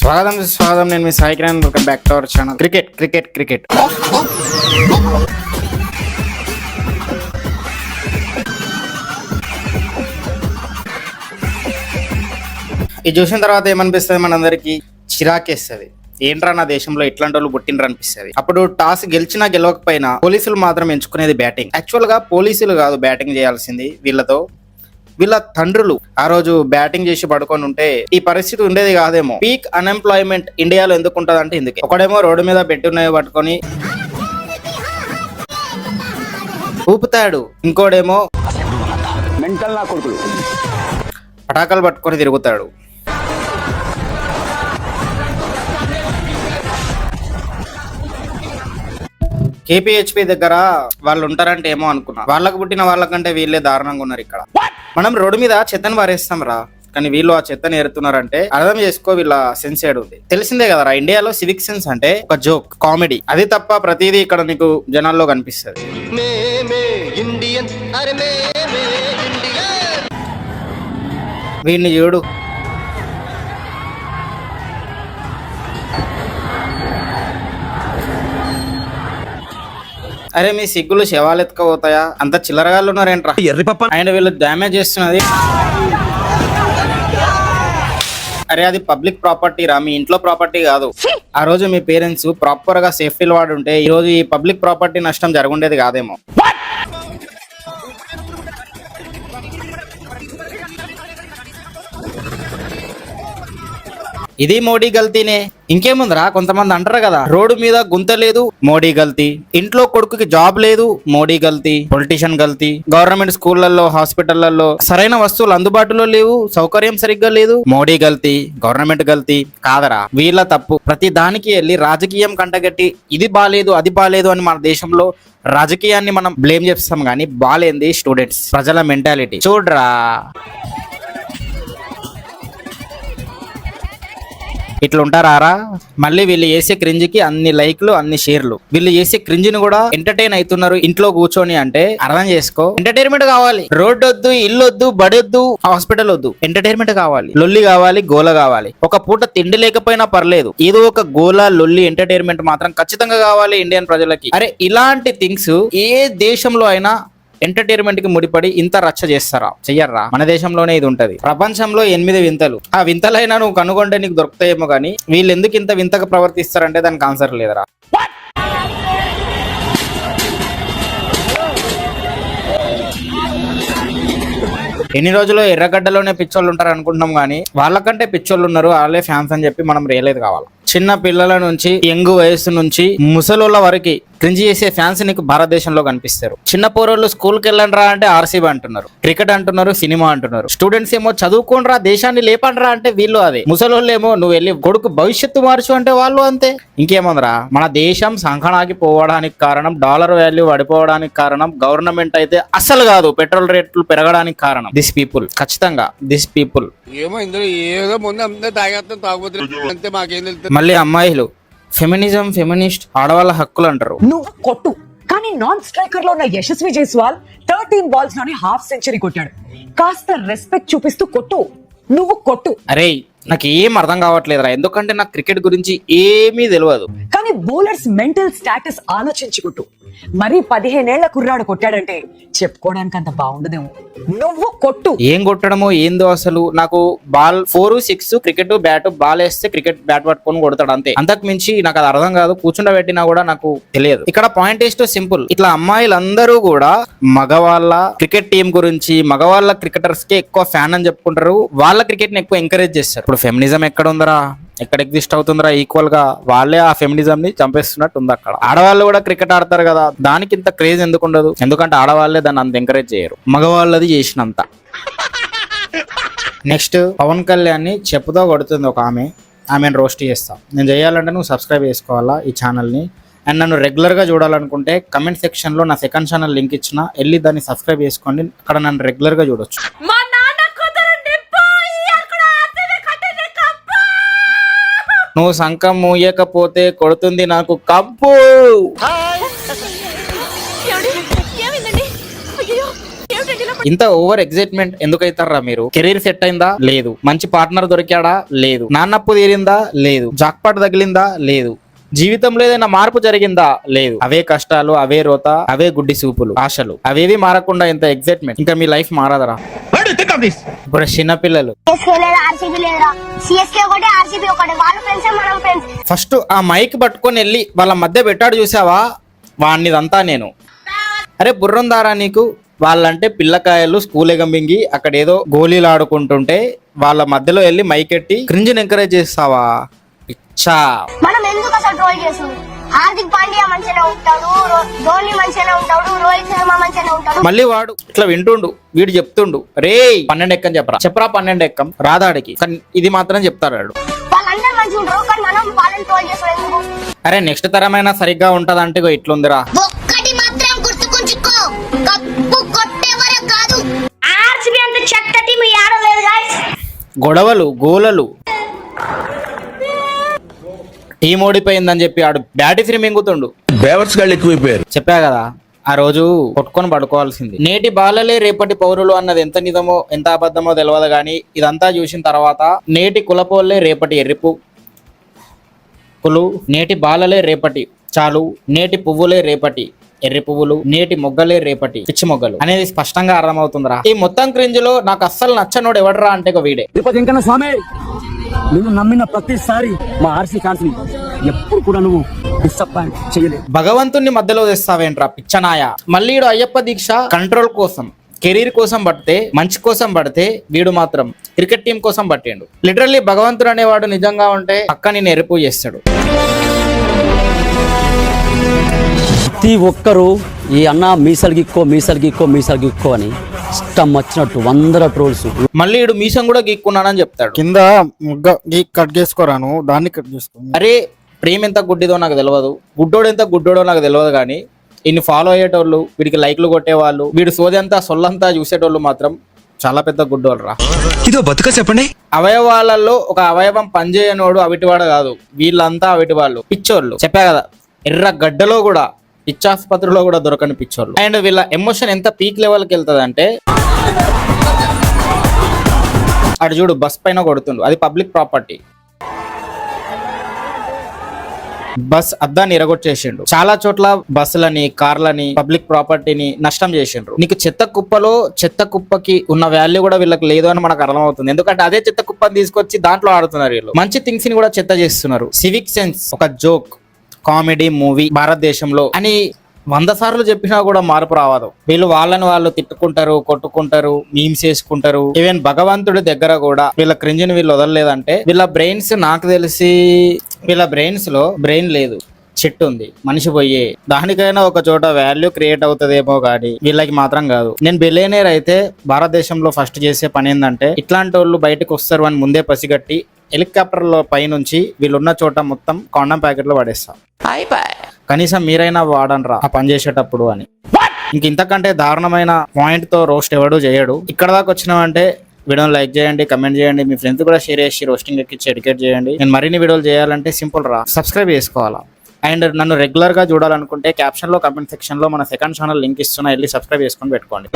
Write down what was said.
స్వాగతం నేను మీ Sai Kiran. Welcome back to our channel cricket. ఇది చూసిన తర్వాత ఏమనిపిస్తుంది, మనందరికి చిరాకేస్తుంది. ఏంట్రా నా దేశంలో ఇట్లాంటి వాళ్ళు పుట్టినరు అనిపిస్తుంది. అప్పుడు టాస్ గెలిచినా గెలవకపోయినా పోలీసులు మాత్రం ఎంచుకునేది బ్యాటింగ్. యాక్చువల్ గా పోలీసులు కాదు బ్యాటింగ్ చేయాల్సింది, వీళ్ళ తండ్రులు ఆ రోజు బ్యాటింగ్ చేసి పడుకొని ఉంటే ఈ పరిస్థితి ఉండేది కాదేమో. పీక్ అన్ఎంప్లాయ్మెంట్ ఇండియాలో ఎందుకు ఉంటది అంటే ఇందుకే. ఒకడేమో రోడ్డు మీద పెట్టున్నాయి పట్టుకొని ఊపుతాడు, ఇంకోడేమో పటాకాలు పట్టుకొని తిరుగుతాడు. కేపీహెచ్పి దగ్గర వాళ్ళు ఉంటారంటే ఏమో అనుకున్నా, వాళ్ళకు పుట్టిన వాళ్ళకంటే వీళ్ళే దారుణంగా ఉన్నారు. ఇక్కడ మనం రోడ్డు మీద చెత్తను పారేస్తాం రా, కానీ వీళ్ళు ఆ చెత్తను ఏరుతున్నారంటే అర్థం చేసుకో వీళ్ళ సెన్స్ ఏడు ఉంది. తెలిసిందే కదరా, ఇండియాలో సివిక్ సెన్స్ అంటే ఒక జోక్, కామెడీ, అది తప్ప ప్రతిదీ ఇక్కడ నీకు జనాల్లో కనిపిస్తుంది. వీడిని చూడు, అరే మీ సిగ్గులు శవాలు ఎత్తుకపోతాయా, అంత చిల్లరగాళ్ళు ఉన్నారేంట్రా. అండ్ వీళ్ళు డ్యామేజ్ చేస్తున్నది, అరే అది పబ్లిక్ ప్రాపర్టీ రా, మీ ఇంట్లో ప్రాపర్టీ కాదు. ఆ రోజు మీ పేరెంట్స్ ప్రాపర్ గా సేఫ్టీలు వాడి ఉంటే ఈ రోజు ఈ పబ్లిక్ ప్రాపర్టీ నష్టం జరగుండేది కాదేమో. ఇది మోడీ గల్తీనే, ఇంకేముందిరా. కొంతమంది అంటారు కదా, రోడ్డు మీద గుంత లేదు మోడీ గల్తీ, ఇంట్లో కొడుకుకి జాబ్ లేదు మోడీ గల్తీ, పొలిటీషియన్ గల్తీ, గవర్నమెంట్ స్కూళ్లలో హాస్పిటళ్లలో సరైన వస్తువులు అందుబాటులో లేవు, సౌకర్యం సరిగ్గా లేదు మోడీ గల్తీ, గవర్నమెంట్ గల్తీ కాదరా, వీళ్ళ తప్పు. ప్రతి దానికి వెళ్ళి రాజకీయం కంటగట్టి ఇది బాలేదు అది బాలేదు అని మన దేశంలో రాజకీయాన్ని మనం బ్లేమ్ చేస్తాం, కానీ బాలేంది స్టూడెంట్స్, ప్రజల మెంటాలిటీ చూడరా. ఇట్లా ఉంటారా. మళ్ళీ వీళ్ళు చేసే క్రింజ్కి అన్ని లైక్లు అన్ని షేర్లు, వీళ్ళు చేసే క్రింజ్ని కూడా ఎంటర్టైన్ అవుతున్నారు ఇంట్లో కూర్చొని. అంటే అర్థం చేసుకో, ఎంటర్టైన్మెంట్ కావాలి. రోడ్డు వద్దు, ఇల్లు వద్దు, బడి వద్దు, హాస్పిటల్ వద్దు, ఎంటర్టైన్మెంట్ కావాలి, లొల్లి కావాలి, గోల కావాలి. ఒక పూట తిండి లేకపోయినా పర్లేదు, ఏదో ఒక గోల లొల్లి ఎంటర్టైన్మెంట్ మాత్రం ఖచ్చితంగా కావాలి ఇండియన్ ప్రజలకి. అరే ఇలాంటి థింగ్స్ ఏ దేశంలో అయినా ఎంటర్టైన్మెంట్ కి ముడిపడి ఇంత రచ్చ చేస్తారా? చెయ్యర్రా. మన దేశంలోనే ఇది ఉంటది. ప్రపంచంలో 8 వింతలు, ఆ వింతలైనా నువ్వు కనుగొంటే నీకు దొరుకుతాయేమో, కానీ వీళ్ళు ఎందుకు ఇంత వింతగా ప్రవర్తిస్తారంటే దానికి ఆన్సర్ లేదరా. ఎన్ని రోజులు ఎర్రగడ్డలోనే పిచ్చోళ్ళు ఉంటారు అనుకుంటున్నాం, కానీ వాళ్ళకంటే పిచ్చోళ్ళు ఉన్నారు, వాళ్ళే ఫ్యాన్స్ అని చెప్పి మనం రియలైజ్ కావాలి. చిన్న పిల్లల నుంచి యంగ్ వయసు నుంచి ముసలోళ్ళ వరకు క్రింజ్ చేసే ఫ్యాన్స్ నీకు భారతదేశంలో కనిపిస్తారు. చిన్న పోరోళ్ళు స్కూల్కి వెళ్ళండిరా అంటే ఆర్సీబీ అంటున్నారు, క్రికెట్ అంటున్నారు, సినిమా అంటున్నారు. స్టూడెంట్స్ ఏమో చదువుకోండిరా దేశాన్ని లేపండిరా అంటే వీళ్ళు అదే. ముసలోళ్ళు ఏమో నువ్వు వెళ్ళి కొడుకు భవిష్యత్తు మార్చు అంటే వాళ్ళు అంతే. ఇంకేముందిరా, మన దేశం సంకనాకి పోవడానికి కారణం, డాలర్ వాల్యూ పడిపోవడానికి కారణం గవర్నమెంట్ అయితే అసలు కాదు, పెట్రోల్ రేట్లు పెరగడానికి కారణం దిస్ పీపుల్. ఖచ్చితంగా దిస్ పీపుల్. మళ్ళీ అమ్మాయిలు ఫెమినిజం, ఫెమినిస్ట్, ఆడవాళ్ళ హక్కులు అంటారు. నువ్వు కొట్టు, కానీ నాన్ స్ట్రైకర్ లో ఉన్న యశస్వి జైస్వాల్ 13 బాల్స్ లోనే హాఫ్ సెంచరీ కొట్టాడు. కాస్త రెస్పెక్ట్ చూపిస్తూ కొట్టు, నువ్వు కొట్టు. అరే నాకు ఏం అర్థం కావట్లేదురా, ఎందుకంటే నాకు క్రికెట్ గురించి ఏమీ తెలియదు, కానీ బౌలర్స్ మెంటల్ స్టాటస్ ఆలోచించి కొట్టు. మరి 15 ఏళ్ల కుర్రాడు కొట్టాడంటే చెప్పుకోవడానికి అంత బాగుండదేమో. నువ్వు కొట్టు. ఏం కొట్టడమో ఏందో అసలు. నాకు బాల్ 4, 6 క్రికెట్ బ్యాట్, బాల్ వేస్తే క్రికెట్ బ్యాట్ పట్టుకొని కొడతాడు అంతే, అంతకు మించి నాకు అది అర్థం కాదు. కూర్చుండబెట్టినా కూడా నాకు తెలియదు. ఇక్కడ పాయింట్ ఏస్టో సింపుల్, ఇట్లా అమ్మాయిలందరూ కూడా మగవాళ్ళ క్రికెట్ టీం గురించి, మగవాళ్ళ క్రికెటర్స్ కి ఎక్కువ ఫ్యాన్ అని చెప్పుకుంటారు, వాళ్ళ క్రికెట్ ని ఎక్కువ ఎంకరేజ్ చేస్తారు. ఇప్పుడు ఫెమినిజం ఎక్కడ ఉందరా, ఎక్కడ ఎగ్జిస్ట్ అవుతుందిరా? ఈక్వల్ గా వాళ్ళే ఆ ఫెమినిజం ని చంపేస్తున్నట్టు ఉంది. అక్కడ ఆడవాళ్ళు కూడా క్రికెట్ ఆడతారు కదా, దానికి ఇంత క్రేజ్ ఎందుకు ఉండదు? ఎందుకంటే ఆడవాళ్ళే దాన్ని అంత ఎంకరేజ్ చేయరు, మగవాళ్ళది చేసినంత. నెక్స్ట్ పవన్ కళ్యాణ్ ని చెప్పుతో కొడుతుంది ఒక ఆమెను రోస్ట్ చేస్తాం. నేను చేయాలంటే నువ్వు సబ్స్క్రైబ్ చేసుకోవాలా ఈ ఛానల్ని. అండ్ నన్ను రెగ్యులర్గా చూడాలనుకుంటే కమెంట్ సెక్షన్లో నా సెకండ్ ఛానల్ లింక్ ఇచ్చిన, వెళ్ళి దాన్ని సబ్స్క్రైబ్ చేసుకోండి. అక్కడ నన్ను రెగ్యులర్గా చూడొచ్చు. నువ్వు సంకం మూయకపోతే కొడుతుంది నాకు కప్పు. ఏమిటండి ఇలా ఇంత ఓవర్ ఎగ్జైట్మెంట్ ఎందుకు అవుతారా మీరు? కెరీర్ సెట్ అయిందా? లేదు. మంచి పార్ట్నర్ దొరికాడా? లేదు. నాన్నప్పు తీరిందా? లేదు. జాక్పాట్ తగిలిందా? లేదు. జీవితంలో ఏదైనా మార్పు జరిగిందా? లేదు. అవే కష్టాలు, అవే రోత, అవే గుడ్డి సూపులు, ఆశలు, అవేవి మారకుండా ఇంత ఎగ్జైట్మెంట్. ఇంకా మీ లైఫ్ మారదరా? ఇప్పుడు చిన్నపిల్లలు ఫస్ట్ ఆ మైక్ పట్టుకొని వెళ్ళి వాళ్ళ మధ్య పెట్టాడు చూసావా, వాడినిదంతా నేను. అరే బుర్రందారా నీకు? వాళ్ళంటే పిల్లకాయలు స్కూల్ ఎగంబింగి అక్కడ ఏదో గోళీలు ఆడుకుంటుంటే వాళ్ళ మధ్యలో వెళ్ళి మైక్ ఎట్టి క్రింజ్ని ఎంకరేజ్ చేస్తావా? పిచ్చా. మనం ఎందుకు అసలు ట్రోల్ చేస్తుంది? హార్దిక్ పాండ్యా మంచిగా ఉంటాడు, ధోని మంచిగా ఉంటాడు, రోహిత్ శర్మ మంచిగా ఉంటాడు. మళ్ళీ వాడు ఇట్లా వింటుండు, వీడు చెప్తుండు, రే 12 ఎక్కని చెప్పరా 12 ఎక్కం రాదాడికి, కానీ ఇది మాత్రం చెప్తాడు వాడు. వాళ్ళందరూ మంచిగా ఉంటారు కానీ మనం వాళ్ళని ట్రోల్ చేస్తాం ఎందుకు? అరే నెక్స్ట్ తరమైనా సరిగ్గా ఉంటదంటే ఇగో ఇట్లుందిరా. ఒక్కటి మాత్రం గుర్తుకుంచుకో, కప్పు కొట్టే వరకు కాదు. ఆర్సీబీ అంత చెత్త టీం ఆడలేదు గాయ్స్. గొడవలు గోలలు, టీం ఓడిపోయిందని చెప్పి ఆడు బ్యాటిఫ్రీ మింగుతుండు. బేవర్స్ గాళ్ళు ఎక్కువైపోయారు. చెప్పా కదా ఆ రోజు కొట్టుకొని పడుకోవాల్సింది. నేటి బాలలే రేపటి పౌరులు అన్నది ఎంత నిజమో ఎంత అబద్ధమో తెలియదు కానీ ఇదంతా చూసిన తర్వాత నేటి కులపోళ్ళే రేపటి ఎర్రిపు కులు, నేటి బాలలే రేపటి చాలు, నేటి పువ్వులే రేపటి ఎర్రి పువ్వులు, నేటి మొగ్గలే రేపటి పిచ్చి మొగ్గలు అనేది స్పష్టంగా అర్థమవుతుందిరా. ఈ మొత్తం క్రింజ్ లో నాకు అస్సలు నచ్చనోడు ఎవడరా అంటే ఒక వీడే. తిరుపతి వెంకన్న స్వామి, నువ్వు నమ్మిన ప్రతిసారి మా ఆర్సీ ఫ్యాన్స్ ని ఎప్పుడు కూడా నువ్వు డిసప్పాయింట్ చేయలేదు. భగవంతుణ్ణి మధ్యలో తెస్తావేంట్రా పిచ్చనాయ. మళ్ళీ వీడు అయ్యప్ప దీక్ష కంట్రోల్ కోసం, కెరీర్ కోసం పడితే, మంచి కోసం పడితే, వీడు మాత్రం క్రికెట్ టీం కోసం పట్టిండు. లిటరల్లీ భగవంతుడు అనేవాడు నిజంగా ఉంటే పక్క నేను ఎరుపు చేస్తాడు. ప్రతి ఒక్కరూ ఈ అన్న మీసలు గిక్కో అని ఇష్టం వచ్చినట్టు 100 ట్రోల్స్. మళ్ళీ వీడు మీసం కూడా గీక్కున్నానని చెప్తాడు. కింద ముగ్గ కట్ చేసుకోరాను, దాన్ని కట్ చేసుకో. అరే ప్రేమ ఎంత గుడ్డిదో నాకు తెలియదు, గుడ్డోడు ఎంత గుడ్డోడో నాకు తెలియదు, కానీ ఇన్ని ఫాలో అయ్యేటోళ్ళు, వీడికి లైక్లు కొట్టేవాళ్ళు, వీడు సోదంతా సొల్లంతా చూసేటోళ్ళు మాత్రం చాలా పెద్ద గుడ్డోళ్ళు రా. ఇదో బతుక చెప్పండి. అవయవాలలో ఒక అవయవం పనిచేయనోడు అవిటివాడు కాదు, వీళ్ళంతా అవిటివాళ్ళు, పిచ్చోళ్ళు. చెప్పా కదా, ఎర్ర గడ్డలో కూడా, పిచ్చాసుపత్రిలో కూడా దొరకని పిచ్చోళ్ళు. అండ్ వీళ్ళ ఎమోషన్ ఎంత పీక్ లెవెల్కి వెళ్తుంది అంటే, అటు చూడు బస్ పైన కొడుతుండు, అది పబ్లిక్ ప్రాపర్టీ. బస్ అద్దాన్ని ఎరగొట్టేసిండు. చాలా చోట్ల బస్సులని, కార్లని, పబ్లిక్ ప్రాపర్టీని నష్టం చేసిండ్రు. నీకు చెత్త కుప్పలో చెత్త కుప్పకి ఉన్న వాల్యూ కూడా వీళ్ళకి లేదు అని మనకు అర్థమవుతుంది. ఎందుకంటే అదే చెత్త కుప్పని తీసుకొచ్చి దాంట్లో ఆడుతున్నారు వీళ్ళు. మంచి థింగ్స్ ని కూడా చెత్త చేస్తున్నారు. సివిక్ సెన్స్, ఒక జోక్, కామెడీ మూవీ భారతదేశంలో అని 100 సార్లు చెప్పినా కూడా మార్పు రావదు. వీళ్ళు వాళ్ళని వాళ్ళు తిట్టుకుంటారు, కొట్టుకుంటారు, మీమ్స్ వేసుకుంటారు. ఈవెన్ భగవంతుడి దగ్గర కూడా వీళ్ళ క్రింజ్ని వీళ్ళు వదలలేదంటే వీళ్ళ బ్రెయిన్స్, నాకు తెలిసి వీళ్ళ బ్రెయిన్స్ లో బ్రెయిన్ లేదు, చెట్టు ఉంది, మనిషి పోయే దానికైనా ఒక చోట వాల్యూ క్రియేట్ అవుతుందేమో కానీ వీళ్ళకి మాత్రం కాదు. నేను బిలియనీర్ అయితే భారతదేశంలో ఫస్ట్ చేసే పని ఏంటంటే, ఇట్లాంటి వాళ్ళు బయటకు వస్తారు అని ముందే పసిగట్టి హెలికాప్టర్ లో పైనుంచి వీళ్ళున్న చోట మొత్తం కాండం ప్యాకెట్లో పడేస్తాం. కనీసం మీరైనా వాడనరా ఆ పని చేసేటప్పుడు అని. ఇంతకంటే దారుణమైన పాయింట్ తో రోస్ట్ ఎవడు చేయడు. ఇక్కడ దాకా వచ్చినామంటే వీడియోని లైక్ చేయండి, కమెంట్ చేయండి, మీ ఫ్రెండ్స్ కూడా షేర్ చేసి రోస్టింగ్ ఎక్కించి ఎడ్యుకేట్ చేయండి. నేను మరిన్ని వీడియోలు చేయాలంటే సింపుల్ రా, సబ్స్క్రైబ్ చేసుకోవాలా. అండ్ నన్ను రెగ్యులర్ గా చూడాలనుకుంటే క్యాప్షన్ లో, కమెంట్ సెక్షన్ లో మన సెకండ్ ఛానల్ లింక్ ఇస్తున్నా, వెళ్ళి సబ్స్క్రైబ్ చేసుకొని పెట్టుకోండి.